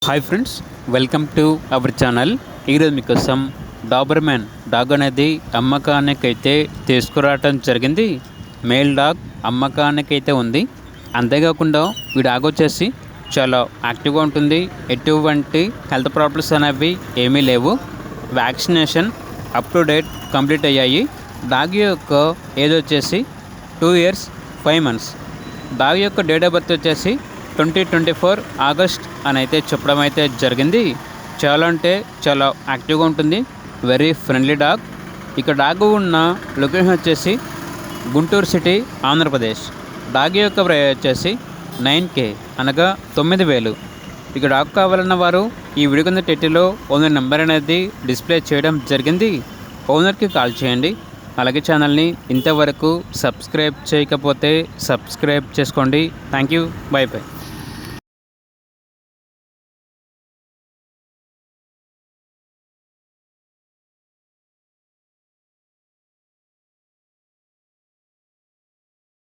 Hi friends, welcome to our channel. ఈరోజు మీకోసం Doberman dog అనేది అమ్మకానికైతే తీసుకురావటం జరిగింది. మేల్ డాగ్ అమ్మకానికైతే ఉంది. అంతేకాకుండా ఈ డాగ్ వచ్చేసి చాలా యాక్టివ్గా ఉంటుంది. ఎటువంటి హెల్త్ ప్రాబ్లమ్స్ అనేవి ఏమీ లేవు. Vaccination up to date complete అయ్యాయి. డాగ్ యొక్క ఏజ్ వచ్చేసి 2 years 5 months. డాగ్ యొక్క డేట్ ఆఫ్ బర్త్ వచ్చేసి 2024 ఆగస్ట్ అని అయితే చెప్పడం అయితే జరిగింది. చాలా అంటే చాలా యాక్టివ్గా ఉంటుంది. Very friendly dog. ఇక డాగ్ ఉన్న లొకేషన్ వచ్చేసి గుంటూరు సిటీ, ఆంధ్రప్రదేశ్. డాగ్ యొక్క ప్రైస్ వచ్చేసి 9K అనగా 9,000. ఇక డాగ్ కావాలన్న వారు ఈ వీడియో కింద టైటిల్లో ఓనర్ నెంబర్ అనేది డిస్ప్లే చేయడం జరిగింది. ఓనర్కి కాల్ చేయండి. అలాగే ఛానల్ని ఇంతవరకు సబ్స్క్రైబ్ చేయకపోతే సబ్స్క్రైబ్ చేసుకోండి. Thank you. By by.